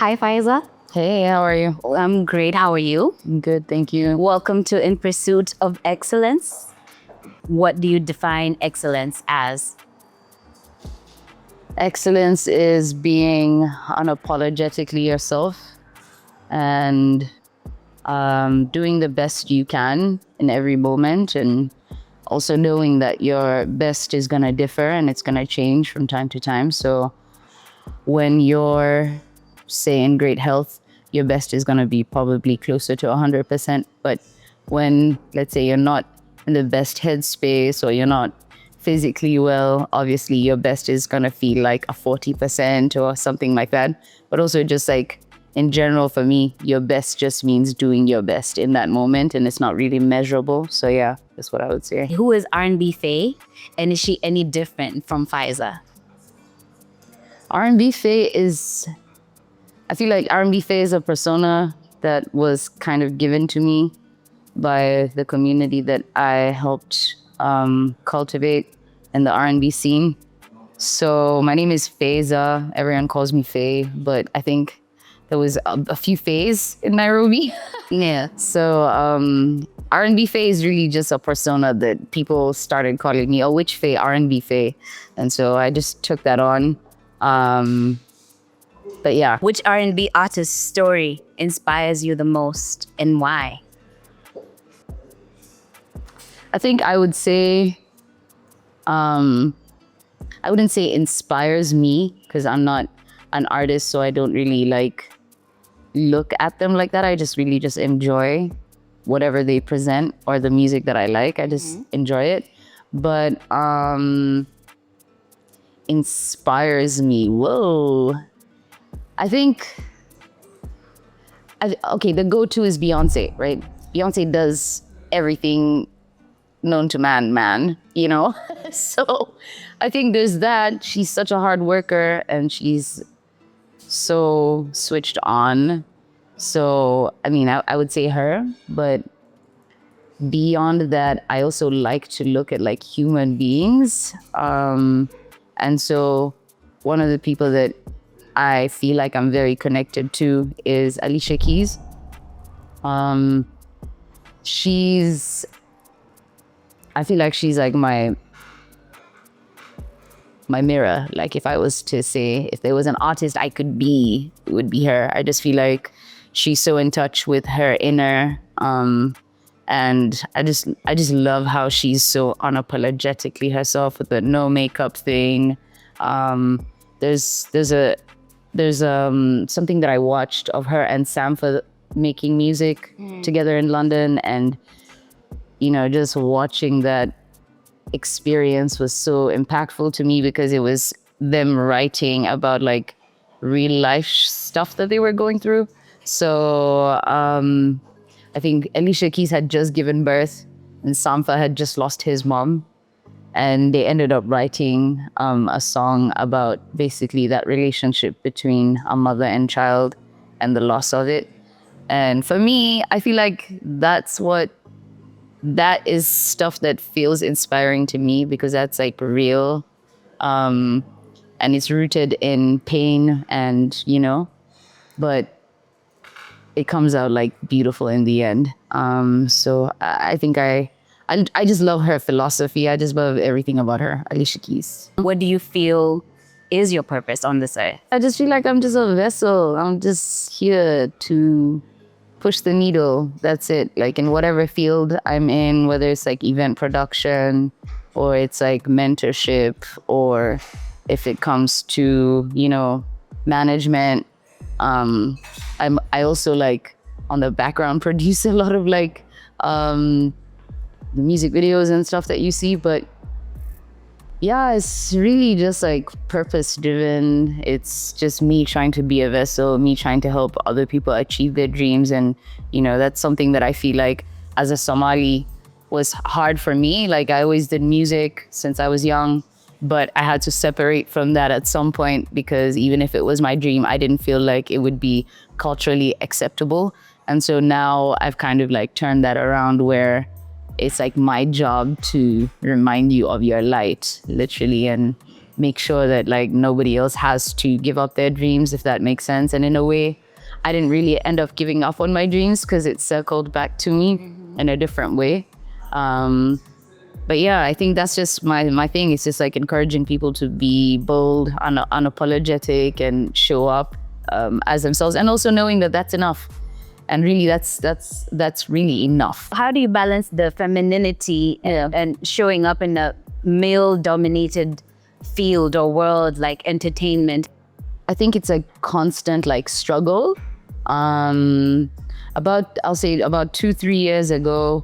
Hi, Faiza. Hey, how are you? I'm great. How are you? I'm good, thank you. Welcome to In Pursuit of Excellence. What do you define excellence as? Excellence is being unapologetically yourself and doing the best you can in every moment, and also knowing that your best is going to differ and it's going to change from time to time. So when you're, say, in great health, your best is going to be probably closer to 100%. But when, let's say, you're not in the best headspace or you're not physically well, obviously your best is going to feel like a 40% or something like that. But also just like in general, for me, your best just means doing your best in that moment, and it's not really measurable. So yeah, that's what I would say. Who is RnB Fay, and is she any different from Faiza? RnB Fay is, I feel like RnB Fay is a persona that was kind of given to me by the community that I helped cultivate in the R&B scene. So my name is Faiza. Everyone calls me Fay, but I think there was a few Fays in Nairobi. Yeah. So R&B Fay is really just a persona that people started calling me, oh, which Fay? R&B Fay. And so I just took that on. But yeah. Which RnB artist's story inspires you the most, and why? I think I would say, I wouldn't say inspires me, because I'm not an artist, so I don't really like look at them like that. I just really just enjoy whatever they present or the music that I like. I just enjoy it. But inspires me, whoa. I think, okay, the go-to is Beyonce, right? Beyonce does everything known to man, you know? So I think there's that. She's such a hard worker and she's so switched on. So, I mean, I would say her, but beyond that, I also like to look at like human beings. And so one of the people that I feel like I'm very connected to is Alicia Keys. I feel like she's like my mirror. Like if I was to say, if there was an artist I could be, it would be her. I just feel like she's so in touch with her inner, and I just love how she's so unapologetically herself with the no makeup thing. There's something that I watched of her and Sampha making music together in London, and you know, just watching that experience was so impactful to me because it was them writing about like real life stuff that they were going through. So I think Alicia Keys had just given birth and Sampha had just lost his mom, and they ended up writing a song about basically that relationship between a mother and child and the loss of it. And for me, I feel like that is stuff that feels inspiring to me because that's like real, and it's rooted in pain, and you know, but it comes out like beautiful in the end. So I think I just love her philosophy. I just love everything about her, Alicia Keys. What do you feel is your purpose on this earth? I just feel like I'm just a vessel. I'm just here to push the needle. That's it. Like in whatever field I'm in, whether it's like event production or it's like mentorship, or if it comes to, you know, management. I also like on the background produce a lot of like the music videos and stuff that you see, but yeah, it's really just like purpose driven. It's just me trying to be a vessel, me trying to help other people achieve their dreams. And, you know, that's something that I feel like as a Somali was hard for me. Like I always did music since I was young, but I had to separate from that at some point because even if it was my dream, I didn't feel like it would be culturally acceptable. And so now I've kind of like turned that around where it's like my job to remind you of your light, literally, and make sure that like nobody else has to give up their dreams, if that makes sense. And in a way, I didn't really end up giving up on my dreams because it circled back to me in a different way. But yeah, I think that's just my thing. It's just like encouraging people to be bold, unapologetic, and show up as themselves, and also knowing that that's enough. And really, that's really enough. How do you balance the femininity and showing up in a male-dominated field or world like entertainment? I think it's a constant like struggle. I'll say about 2-3 years ago,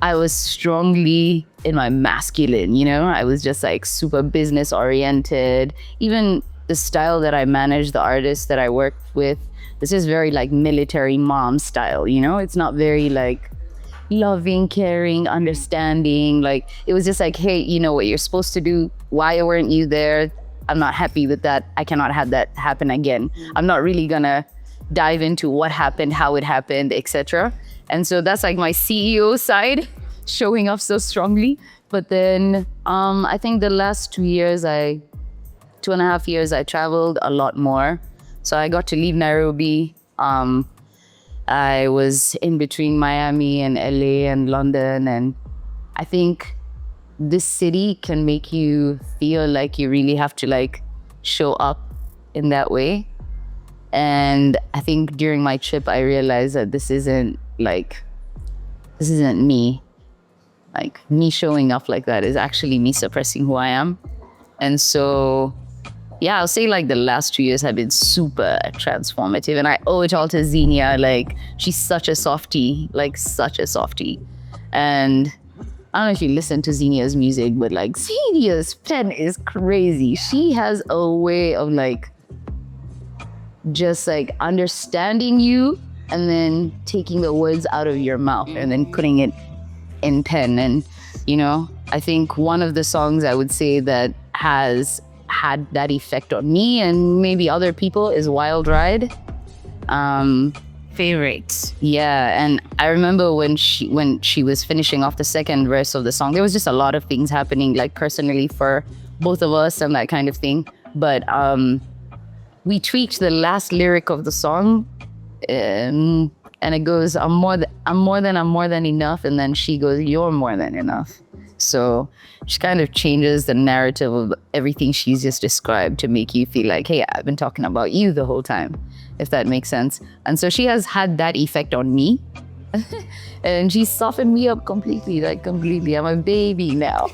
I was strongly in my masculine, you know? I was just like super business oriented. Even the style that I manage, the artists that I work with, this is very like military mom style, you know? It's not very like loving, caring, understanding. Like it was just like, hey, you know what you're supposed to do. Why weren't you there? I'm not happy with that. I cannot have that happen again. I'm not really gonna dive into what happened, how it happened, etc. And so that's like my CEO side, showing up so strongly. But then I think the last 2.5 years, I traveled a lot more. So I got to leave Nairobi. I was in between Miami and LA and London. And I think this city can make you feel like you really have to like show up in that way. And I think during my trip, I realized that this isn't me. Like me showing up like that is actually me suppressing who I am. And so, yeah, I'll say like the last 2 years have been super transformative, and I owe it all to Xenia. Like she's such a softie, And I don't know if you listen to Xenia's music, but like Xenia's pen is crazy. She has a way of like just like understanding you and then taking the words out of your mouth and then putting it in pen. And, you know, I think one of the songs I would say that has had that effect on me and maybe other people is Wild Ride. Favorite. Yeah, and I remember when she was finishing off the second verse of the song, there was just a lot of things happening, like personally for both of us and that kind of thing. But we tweaked the last lyric of the song, and it goes, I'm more than enough, and then she goes, you're more than enough. So she kind of changes the narrative of everything she's just described to make you feel like, hey, I've been talking about you the whole time, if that makes sense. And so she has had that effect on me. And she softened me up completely. I'm a baby now.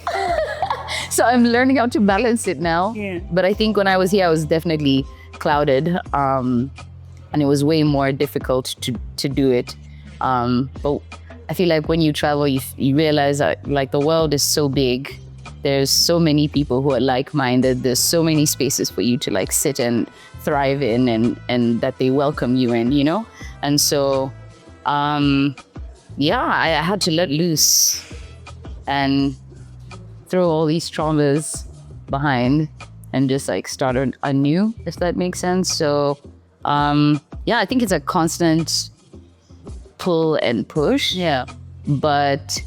So I'm learning how to balance it now. Yeah. But I think when I was here, I was definitely clouded. And it was way more difficult to do it. But I feel like when you travel, you realize that like the world is so big. There's so many people who are like-minded. There's so many spaces for you to like sit and thrive in, and that they welcome you in, you know? And so, yeah, I had to let loose and throw all these traumas behind and just like start anew, if that makes sense. So, yeah, I think it's a constant pull and push. Yeah. But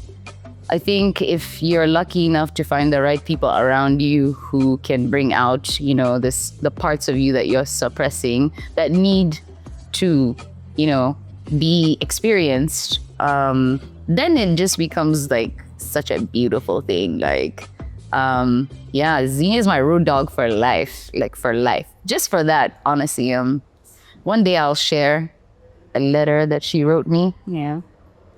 I think if you're lucky enough to find the right people around you who can bring out, you know, the parts of you that you're suppressing that need to, you know, be experienced, then it just becomes like such a beautiful thing. Like, yeah, Xenia is my road dog for life, just for that, honestly. One day I'll share a letter that she wrote me. Yeah.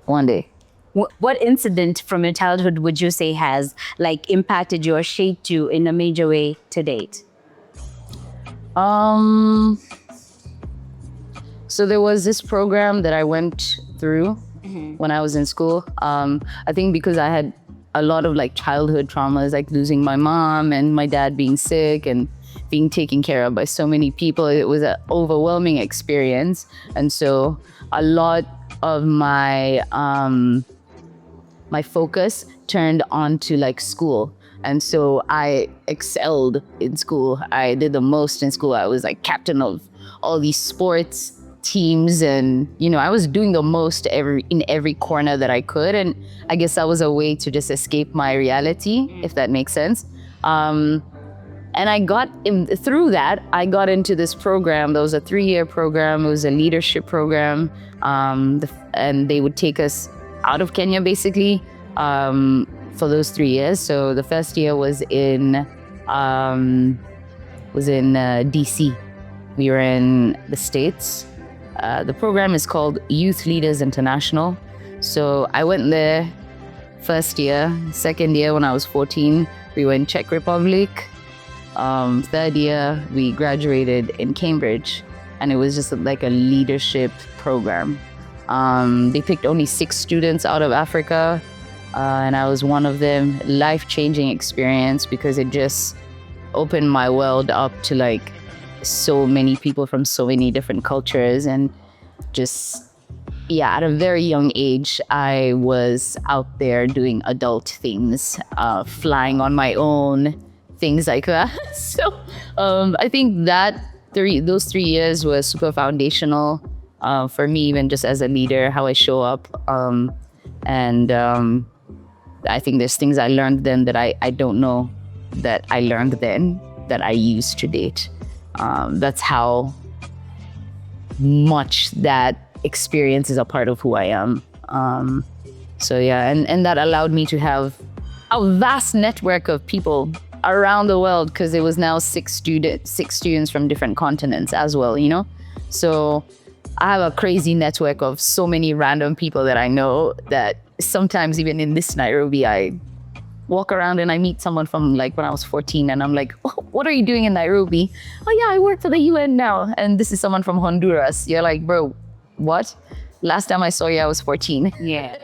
One day. What incident from your childhood would you say has like impacted you or shaped you in a major way to date? So there was this program that I went through when I was in school. I think because I had a lot of like childhood traumas, like losing my mom and my dad being sick and being taken care of by so many people. It was an overwhelming experience. And so a lot of my my focus turned onto like school. And so I excelled in school. I did the most in school. I was like captain of all these sports teams, and you know, I was doing the most in every corner that I could. And I guess that was a way to just escape my reality, if that makes sense. And through that, I got into this program. There was a 3-year program. It was a leadership program. And they would take us out of Kenya, basically, for those 3 years. So the first year was in DC. We were in the States. The program is called Youth Leaders International. So I went there first year. Second year, when I was 14, we were in Czech Republic. Third year, we graduated in Cambridge, and it was just like a leadership program. They picked only 6 students out of Africa, and I was one of them. Life-changing experience, because it just opened my world up to like so many people from so many different cultures. And just, yeah, at a very young age, I was out there doing adult things, flying on my own, things like that. So I think that those 3 years was super foundational for me, even just as a leader, how I show up. And I think there's things I learned then that I don't know that I learned then that I use to date. That's how much that experience is a part of who I am. So yeah, and that allowed me to have a vast network of people around the world, because it was now 6 students from different continents as well, you know? So I have a crazy network of so many random people that I know, that sometimes even in this Nairobi, I walk around and I meet someone from like when I was 14, and I'm like, oh, what are you doing in Nairobi? Oh yeah, I work for the UN now. And this is someone from Honduras. You're like, bro, what? Last time I saw you, I was 14. Yeah.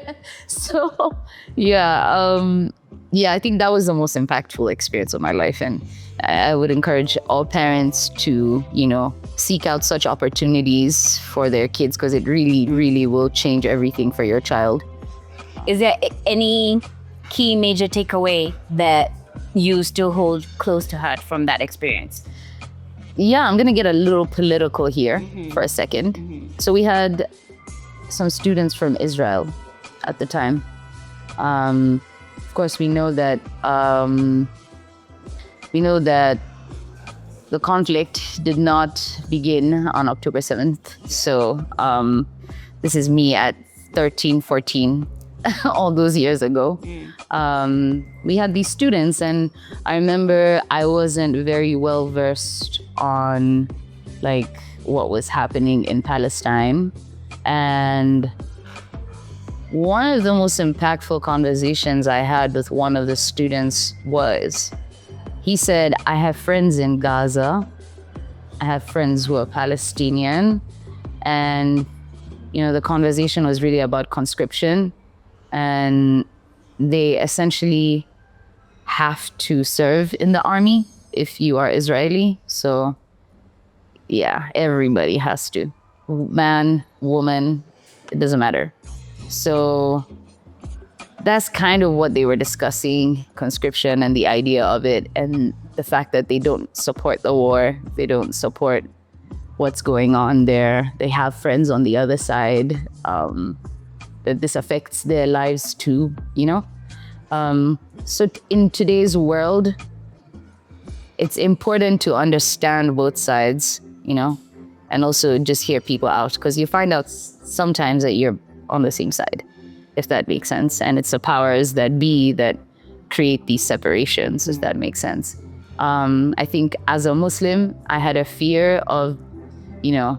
So yeah, I think that was the most impactful experience of my life. And I would encourage all parents to, you know, seek out such opportunities for their kids, because it really, really will change everything for your child. Is there any key major takeaway that you still hold close to heart from that experience? Yeah, I'm gonna get a little political here for a second. So we had some students from Israel at the time. Of course, we know that the conflict did not begin on October 7th. So this is me at 13, 14, all those years ago. We had these students, and I remember I wasn't very well versed on like what was happening in Palestine. And one of the most impactful conversations I had with one of the students was, he said, I have friends in Gaza. I have friends who are Palestinian. And, you know, the conversation was really about conscription. And they essentially have to serve in the army if you are Israeli. So, yeah, everybody has to. Man, woman, it doesn't matter. So that's kind of what they were discussing, conscription and the idea of it, and the fact that they don't support the war, they don't support what's going on there. They have friends on the other side, that this affects their lives too, you know? So in today's world, it's important to understand both sides, you know, and also just hear people out, because you find out sometimes that you're on the same side, if that makes sense. And it's the powers that be that create these separations, if that makes sense. I think as a Muslim, I had a fear of, you know,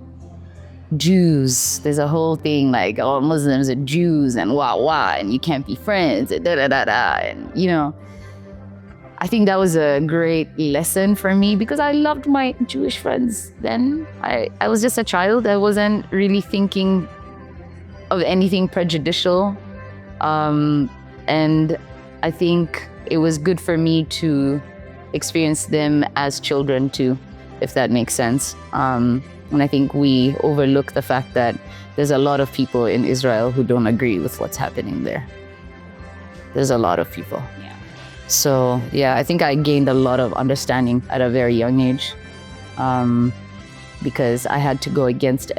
Jews. There's a whole thing like, oh, Muslims are Jews and wah, and you can't be friends, and da-da-da-da. And, you know, I think that was a great lesson for me, because I loved my Jewish friends then. I was just a child. I wasn't really thinking of anything prejudicial. And I think it was good for me to experience them as children too, if that makes sense. And I think we overlook the fact that there's a lot of people in Israel who don't agree with what's happening there. There's a lot of people. Yeah. So yeah, I think I gained a lot of understanding at a very young age, because I had to go against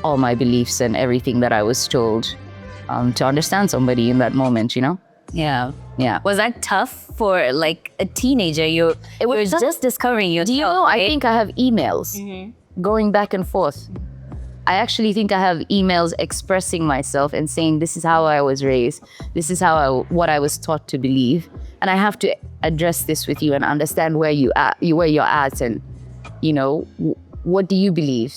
all my beliefs and everything that I was told, to understand somebody in that moment, you know? Yeah. Yeah. Was that tough for like a teenager? You're tough. just discovering yourself. Do you know, I right? think I have emails going back and forth. I actually think I have emails expressing myself and saying, this is how I was raised. This is what I was taught to believe. And I have to address this with you and understand where you're at and, you know, what do you believe?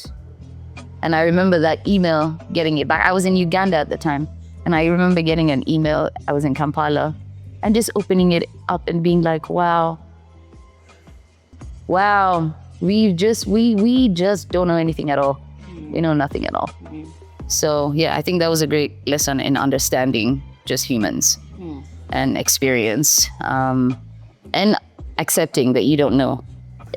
And I remember that email, getting it back. I was in Uganda at the time. And I remember getting an email. I was in Kampala and just opening it up and being like, wow, we just don't know anything at all. We know nothing at all. So yeah, I think that was a great lesson in understanding just humans and experience, and accepting that you don't know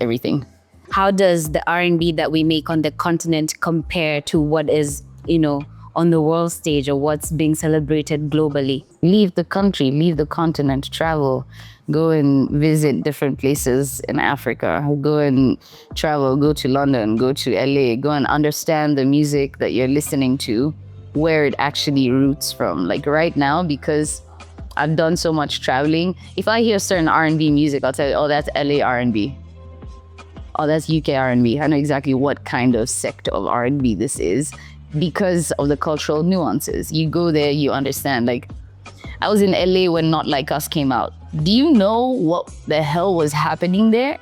everything. How does the R&B that we make on the continent compare to what is, you know, on the world stage or what's being celebrated globally? Leave the country, leave the continent, travel, go and visit different places in Africa, go and travel, go to London, go to LA, go and understand the music that you're listening to, where it actually roots from. Like right now, because I've done so much traveling, if I hear certain R&B music, I'll tell you, oh, that's LA R&B. Oh, that's UK R&B. I know exactly what kind of sector of R&B this is because of the cultural nuances. You go there, you understand. Like, I was in LA when Not Like Us came out. Do you know what the hell was happening there?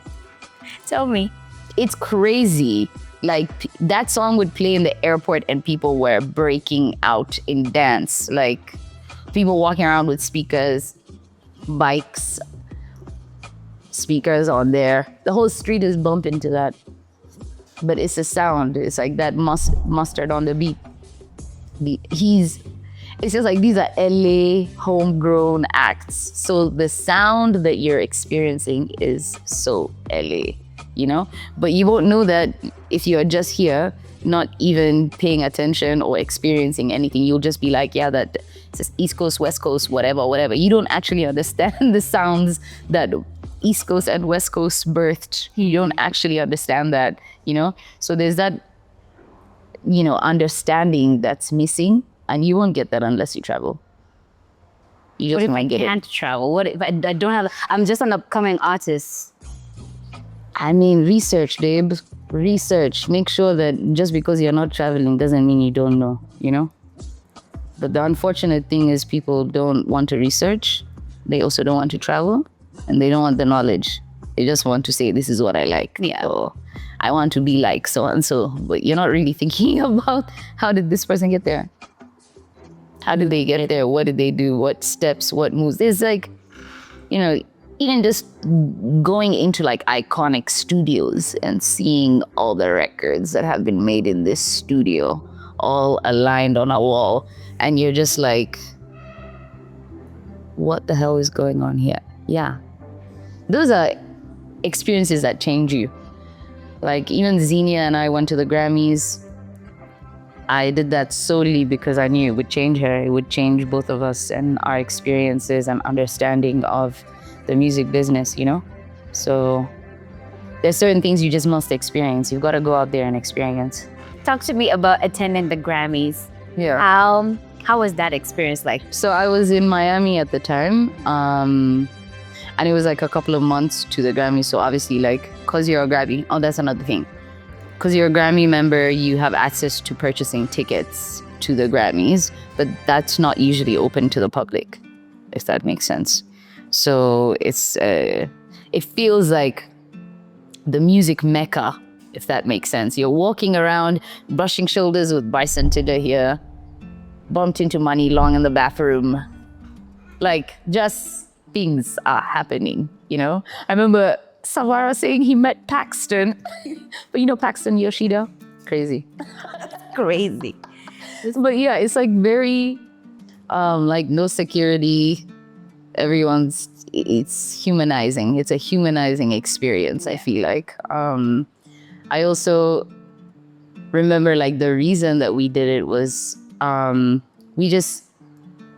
Tell me. It's crazy. Like, that song would play in the airport and people were breaking out in dance. Like, people walking around with speakers, bikes, speakers on there. The whole street is bumping to that. But it's a sound. It's like that mustard on the beat. It's just like these are LA homegrown acts. So the sound that you're experiencing is so LA, you know? But you won't know that if you're just here, not even paying attention or experiencing anything. You'll just be like, yeah, that it's East Coast, West Coast, whatever. You don't actually understand the sounds that East Coast and West Coast birthed. You don't actually understand that, you know? So there's that, you know, understanding that's missing, and you won't get that unless you travel. You just might get it. What if I can't travel? What if I don't have, I'm just an upcoming artist? I mean, research, babe. Research. Make sure that just because you're not traveling doesn't mean you don't know, you know? But the unfortunate thing is people don't want to research. They also don't want to travel. And they don't want the knowledge. They just want to say, this is what I like. Yeah. Or I want to be like so-and-so. But you're not really thinking about how did this person get there? How did they get there? What did they do? What steps? What moves? There's like, you know, even just going into like iconic studios and seeing all the records that have been made in this studio, all aligned on a wall. And you're just like, what the hell is going on here? Yeah. Those are experiences that change you. Like even Xenia and I went to the Grammys. I did that solely because I knew it would change her. It would change both of us and our experiences and understanding of the music business, you know? So there's certain things you just must experience. You've got to go out there and experience. Talk to me about attending the Grammys. Yeah. How was that experience like? So I was in Miami at the time. And it was like a couple of months to the Grammy. So obviously, like, because you're a Grammy, oh, that's another thing. Because you're a Grammy member, you have access to purchasing tickets to the Grammys, but that's not usually open to the public, if that makes sense. So it feels like the music mecca, if that makes sense. You're walking around, brushing shoulders with Bryson Tiller here, bumped into Money Long in the bathroom. Like, just things are happening, you know? I remember Savara saying he met Paxton. But you know Paxton Yoshida? Crazy. Crazy. But yeah, it's like very, like no security. It's humanizing. It's a humanizing experience, I feel like. I also remember like the reason that we did it was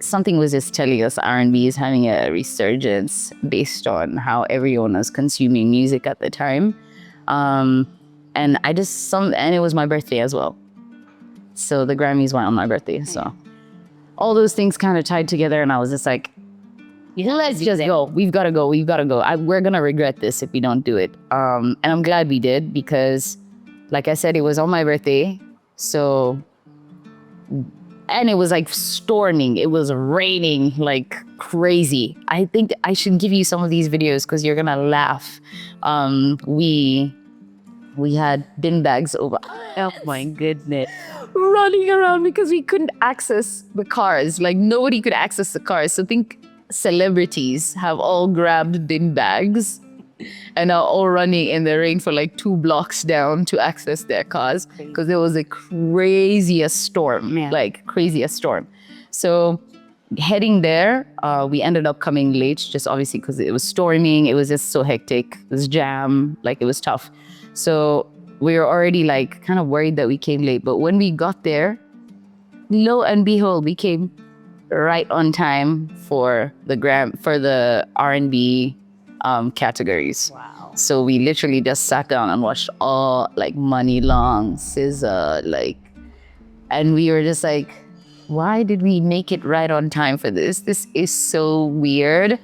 something was just telling us R&B is having a resurgence based on how everyone was consuming music at the time. And it was my birthday as well. So the Grammys went on my birthday. So all those things kind of tied together, and I was just like, let's just go. We've got to go. We've got to go. We're going to regret this if we don't do it. And I'm glad we did because, like I said, it was on my birthday. So, and it was like storming. It was raining like crazy. I think I should give you some of these videos because you're going to laugh. We had bin bags over. Oh my goodness. Running around because we couldn't access the cars. Like nobody could access the cars. So think celebrities have all grabbed bin bags and are all running in the rain for like 2 blocks down to access their cars because there was a craziest storm, like craziest storm. So heading there, we ended up coming late, just obviously because it was storming. It was just so hectic. It was jam, like it was tough. So we were already like kind of worried that we came late. But when we got there, lo and behold, we came right on time for the R&B categories. Wow. So we literally just sat down and watched all like Money Long, SZA, like, and we were just like, why did we make it right on time for this? This is so weird.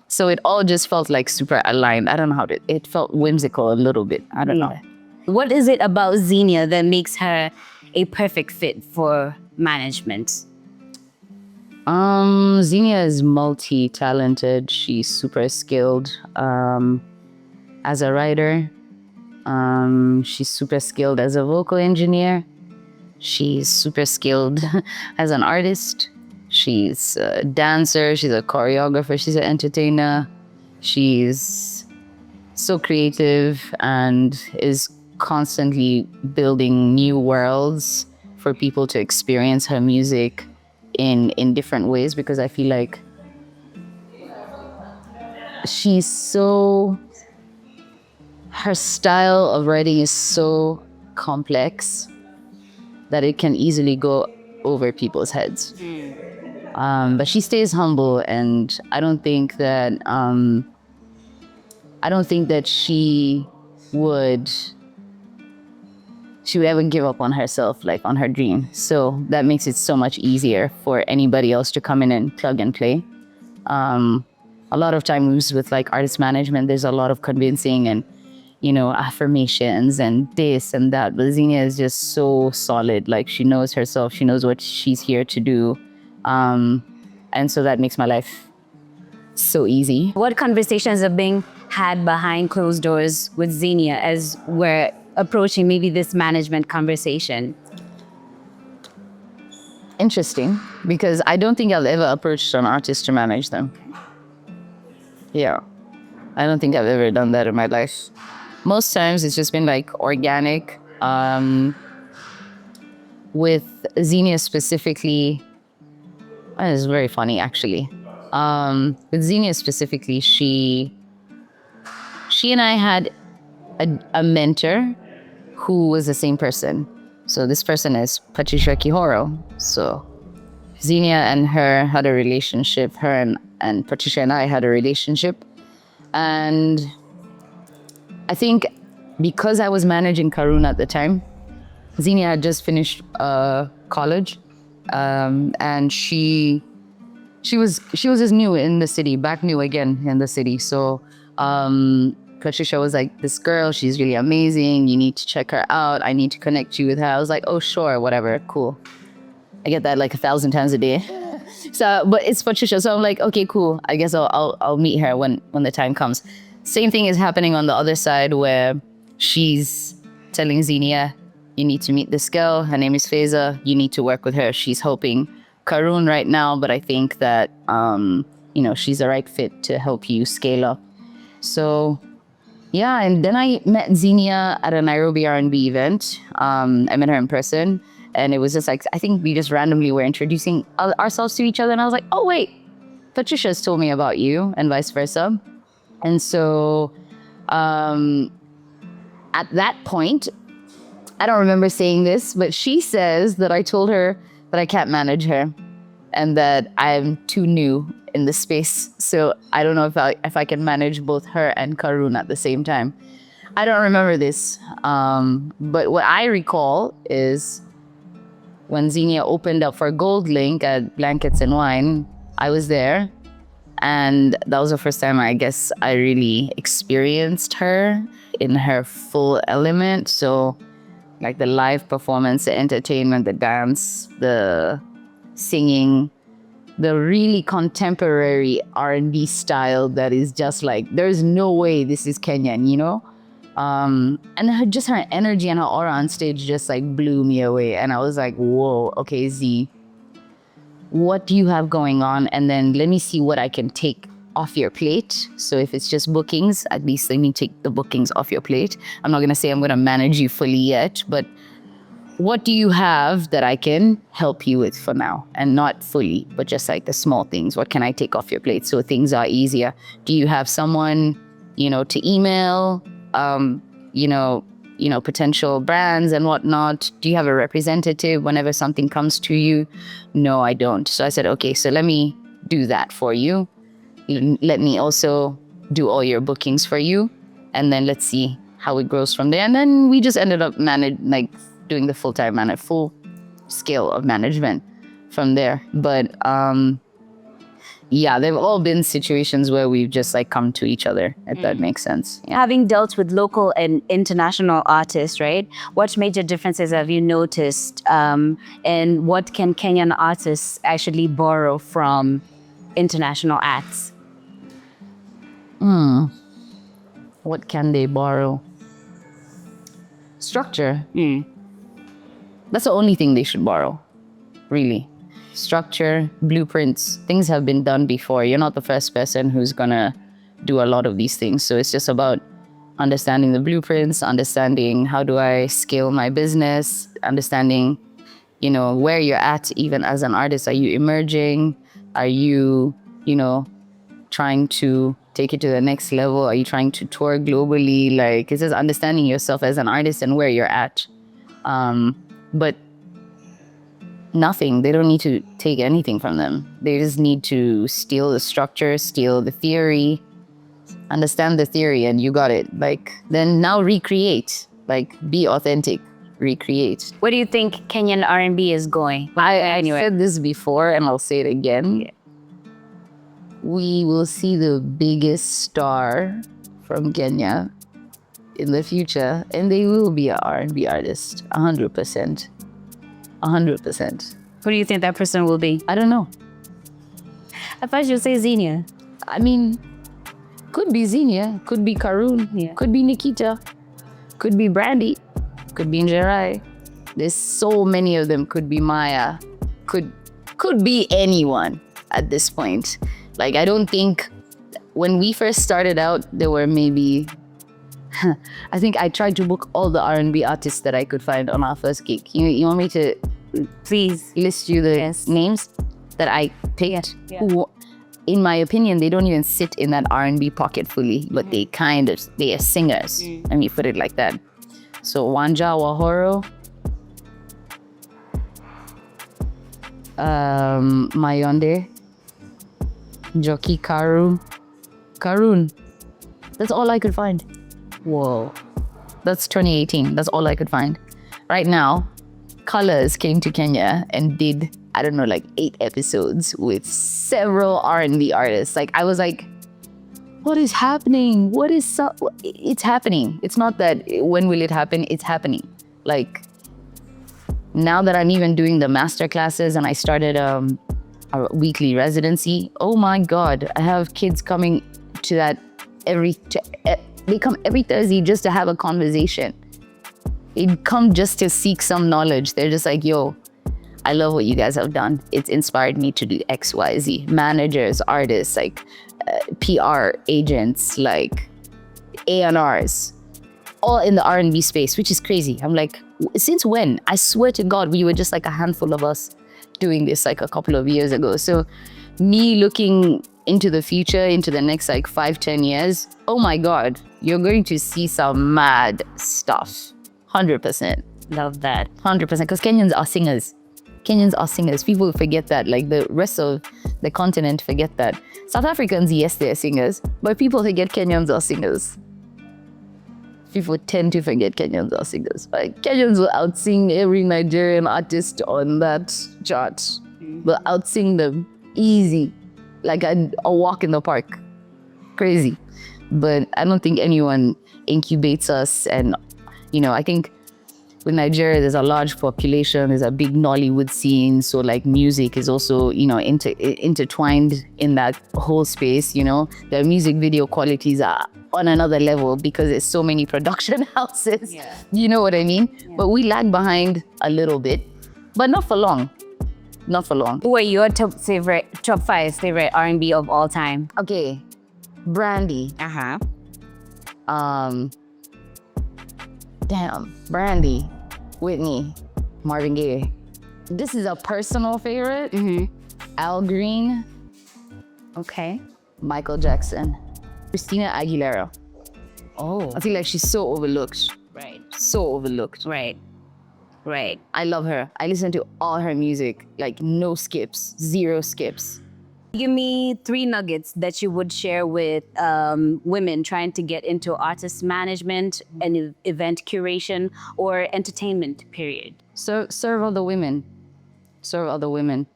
So it all just felt like super aligned. I don't know it felt whimsical a little bit. I don't know. What is it about Xenia that makes her a perfect fit for management? Xenia is multi-talented. She's super skilled as a writer. She's super skilled as a vocal engineer. She's super skilled as an artist. She's a dancer. She's a choreographer. She's an entertainer. She's so creative and is constantly building new worlds for people to experience her music in different ways, because I feel like her style of writing is so complex that it can easily go over people's heads. But she stays humble, and I don't think that she would ever give up on herself, like on her dream. So that makes it so much easier for anybody else to come in and plug and play. A lot of times with like artist management, there's a lot of convincing and, you know, affirmations and this and that. But Xenia is just so solid. Like she knows herself. She knows what she's here to do. And so that makes my life so easy. What conversations are being had behind closed doors with Xenia as we're approaching maybe this management conversation? Interesting, because I don't think I've ever approached an artist to manage them. Yeah, I don't think I've ever done that in my life. Most times it's just been like organic. With Xenia specifically, it's very funny actually. With Xenia specifically, she and I had a mentor who was the same person. So this person is Patricia Kihoro. So Xenia and her had a relationship. Her and Patricia and I had a relationship. And I think because I was managing Karun at the time, Xenia had just finished college. And she was just new in the city, back new again in the city. So Patricia was like, this girl, she's really amazing. You need to check her out. I need to connect you with her. I was like, oh, sure, whatever, cool. I get that like 1,000 times a day. So, but it's Patricia. So I'm like, okay, cool. I guess I'll meet her when the time comes. Same thing is happening on the other side where she's telling Xenia, you need to meet this girl. Her name is Faiza. You need to work with her. She's helping Karun right now, but I think that, she's the right fit to help you scale up. So yeah, and then I met Xenia at a Nairobi R&B event. I met her in person, and it was just like, I think we just randomly were introducing ourselves to each other, and I was like, oh wait, Patricia's told me about you, and vice versa. And so at that point, I don't remember saying this, but she says that I told her that I can't manage her and that I'm too new in the space. So I don't know if I can manage both her and Karun at the same time. I don't remember this. But what I recall is when Xenia opened up for Gold Link at Blankets and Wine, I was there. And that was the first time I guess I really experienced her in her full element. So like the live performance, the entertainment, the dance, the singing, the really contemporary R&B style that is just like, there's no way this is Kenyan, you know? And just her energy and her aura on stage just like blew me away. And I was like, whoa, okay, Z, what do you have going on? And then let me see what I can take off your plate. So if it's just bookings, at least let me take the bookings off your plate. I'm not gonna say I'm gonna manage you fully yet, but what do you have that I can help you with for now? And not fully, but just like the small things. What can I take off your plate so things are easier? Do you have someone, you know, to email, potential brands and whatnot? Do you have a representative whenever something comes to you? No, I don't. So I said, okay, so let me do that for you. Let me also do all your bookings for you. And then let's see how it grows from there. And then we just ended up doing the full scale of management from there. But yeah, there've all been situations where we've just like come to each other, if that makes sense. Yeah. Having dealt with local and international artists, right? What major differences have you noticed? And what can Kenyan artists actually borrow from international acts? What can they borrow? Structure. That's the only thing they should borrow, really. Structure, blueprints, things have been done before. You're not the first person who's gonna do a lot of these things. So it's just about understanding the blueprints, understanding how do I scale my business, understanding, you know, where you're at even as an artist. Are you emerging? Are you, trying to take it to the next level? Are you trying to tour globally? Like, it's just understanding yourself as an artist and where you're at. But nothing, they don't need to take anything from them. They just need to steal the structure, steal the theory, understand the theory, and you got it. Like, then now recreate, like be authentic, recreate. Where do you think Kenyan R&B is going? I said this before and I'll say it again. Yeah. We will see the biggest star from Kenya in the future, and they will be an R&B artist, 100%. 100%. Who do you think that person will be? I don't know. I thought you'd say Xenia. I mean, could be Xenia, could be Karun, could be Nikita, could be Brandy, could be Njerai. There's so many of them. Could be Maya, could be anyone at this point. Like, I don't think when we first started out, there were maybe, I think I tried to book all the R&B artists that I could find on our first gig. You want me to please list you the names that I picked? Yeah. Who, in my opinion, they don't even sit in that R&B pocket fully, but they are singers. Let me put it like that. So Wanja Wahoro, Mayonde, Joki Karun. That's all I could find. Whoa. That's 2018. That's all I could find. Right now, Colors came to Kenya and did, I don't know, like 8 episodes with several R&B artists. Like, I was like, what is happening? It's happening. It's not that when will it happen? It's happening. Like, now that I'm even doing the master classes and I started a weekly residency, oh my God, I have kids coming to that they come every Thursday just to have a conversation. They come just to seek some knowledge. They're just like, yo, I love what you guys have done. It's inspired me to do X, Y, Z. Managers, artists, like PR agents, like A&Rs, all in the R&B space, which is crazy. I'm like, since when? I swear to God, we were just like a handful of us doing this like a couple of years ago. So me looking into the future, into the next like 5-10 years, oh my God, you're going to see some mad stuff. 100%. Love that. 100%, because Kenyans are singers. Kenyans are singers. People forget that. Like, the rest of the continent forget that. South Africans, yes, they're singers, but people forget Kenyans are singers. People tend to forget Kenyans are singers. Like, Kenyans will outsing every Nigerian artist on that chart. Will outsing them easy. like a walk in the park. Crazy. But I don't think anyone incubates us. And, I think with Nigeria, there's a large population, there's a big Nollywood scene. So like music is also, intertwined in that whole space, The music video qualities are on another level because there's so many production houses. Yeah. You know what I mean? Yeah. But we lag behind a little bit, but not for long. Not for long. Who are your top 5 favorite R&B of all time? Okay. Brandy. Brandy, Whitney, Marvin Gaye. This is a personal favorite. Al Green, Okay. Michael Jackson, Christina Aguilera. Oh. I feel like she's so overlooked. Right. So overlooked. Right. Right. I love her. I listen to all her music, like no skips, 0 skips. Give me 3 nuggets that you would share with women trying to get into artist management and event curation or entertainment, period. So serve other women. Serve other women.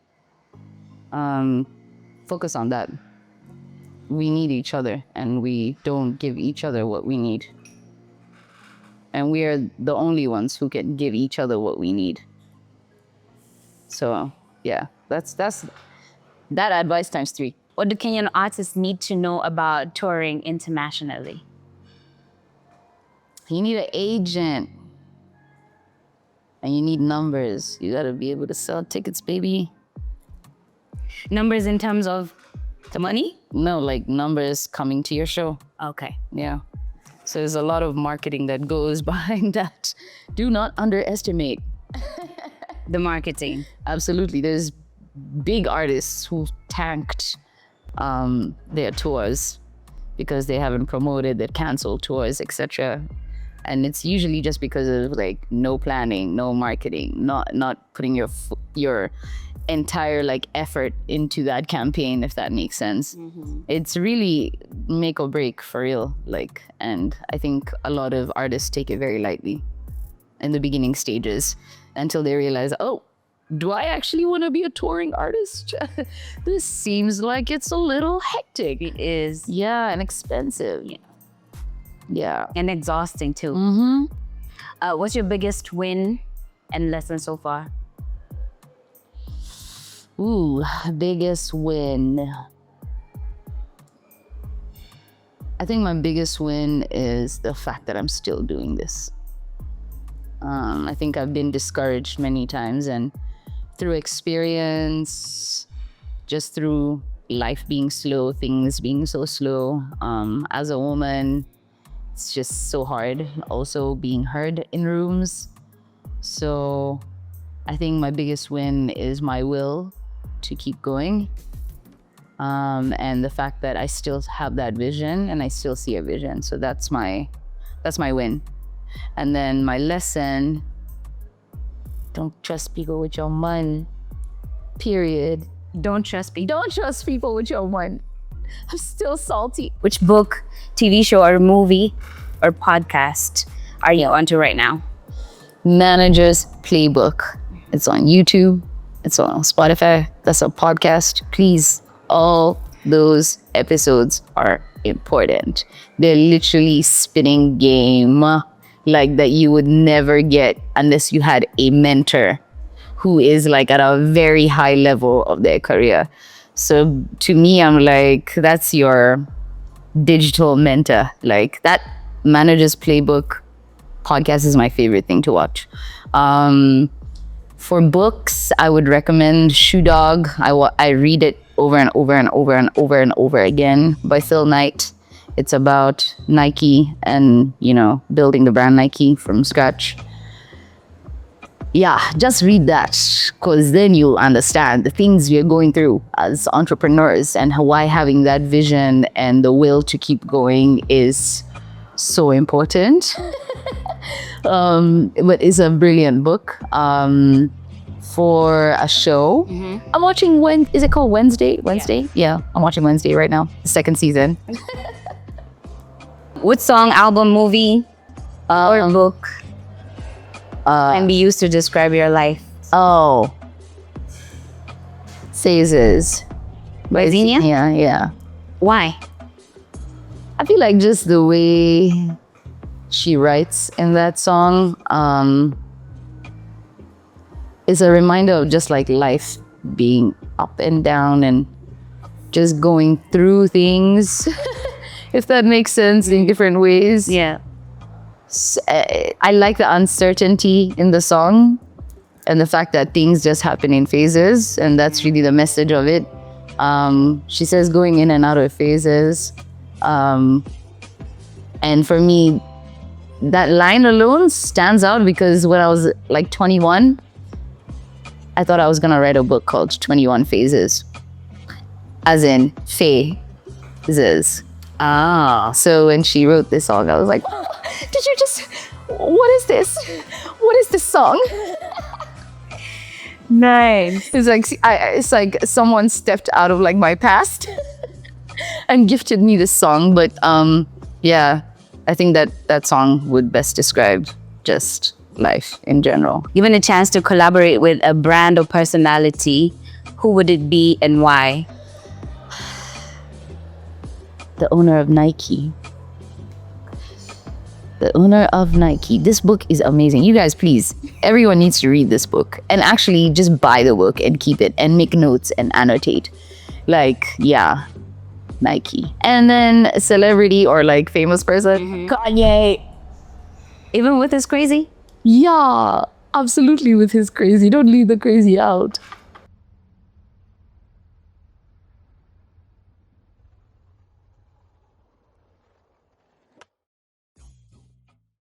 Focus on that. We need each other, and we don't give each other what we need. And we are the only ones who can give each other what we need. So yeah, that's that advice times 3. What do Kenyan artists need to know about touring internationally? You need an agent. And you need numbers. You gotta be able to sell tickets, baby. Numbers in terms of the money? No, like numbers coming to your show. Okay. Yeah. So there's a lot of marketing that goes behind that. Do not underestimate. The marketing. Absolutely. There's big artists who tanked their tours because they haven't promoted, they canceled tours, etc. And it's usually just because of like no planning, no marketing, not putting your entire like effort into that campaign, if that makes sense. It's really make or break for real. Like, and I think a lot of artists take it very lightly in the beginning stages until they realize, oh, do I actually want to be a touring artist? This seems like it's a little hectic. It is. Yeah, and expensive. Yeah. And exhausting too. What's your biggest win and lesson so far? Ooh, biggest win. I think my biggest win is the fact that I'm still doing this. I think I've been discouraged many times, and through experience, just through life being slow, things being so slow, as a woman, it's just so hard also being heard in rooms. So I think my biggest win is my will to keep going, and the fact that I still have that vision and I still see a vision. So that's my win. And then my lesson: don't trust people with your money. Period. Don't trust people. Don't trust people with your money. I'm still salty. Which book, TV show, or movie, or podcast are you onto right now? Manager's Playbook. It's on YouTube. It's on Spotify. That's a podcast. Please, all those episodes are important. They're literally spinning game like that you would never get unless you had a mentor who is like at a very high level of their career. So to me, I'm like, that's your digital mentor. Like that Manager's Playbook podcast is my favorite thing to watch. For books, I would recommend Shoe Dog. I read it over and over and over and over and over again by Phil Knight. It's about Nike and, building the brand Nike from scratch. Yeah, just read that, because then you'll understand the things we're going through as entrepreneurs and why having that vision and the will to keep going is so important. But it's a brilliant book. For a show, I'm watching is it called Wednesday? Yeah, I'm watching Wednesday right now, the 2nd season. What song, album, movie, or book can be used to describe your life? Says By Xenia? Yeah. Why? I feel like just the way she writes in that song is a reminder of just like life being up and down and just going through things, if that makes sense, in different ways. Yeah. I like the uncertainty in the song and the fact that things just happen in phases, and that's really the message of it. She says going in and out of phases. And for me, that line alone stands out because when I was like 21, I thought I was gonna write a book called 21 Phases, as in phases. Ah. So when she wrote this song, I was like, did you just, what is this? What is this song? Nice. It's like someone stepped out of like my past and gifted me this song. But yeah, I think that song would best describe just life in general. Given a chance to collaborate with a brand or personality, who would it be and why? The owner of Nike. The owner of Nike. This book is amazing. You guys, please, everyone needs to read this book and actually just buy the book and keep it and make notes and annotate. Like, yeah, Nike. And then a celebrity or like famous person, Kanye. Even with his crazy? Yeah, absolutely with his crazy. Don't leave the crazy out.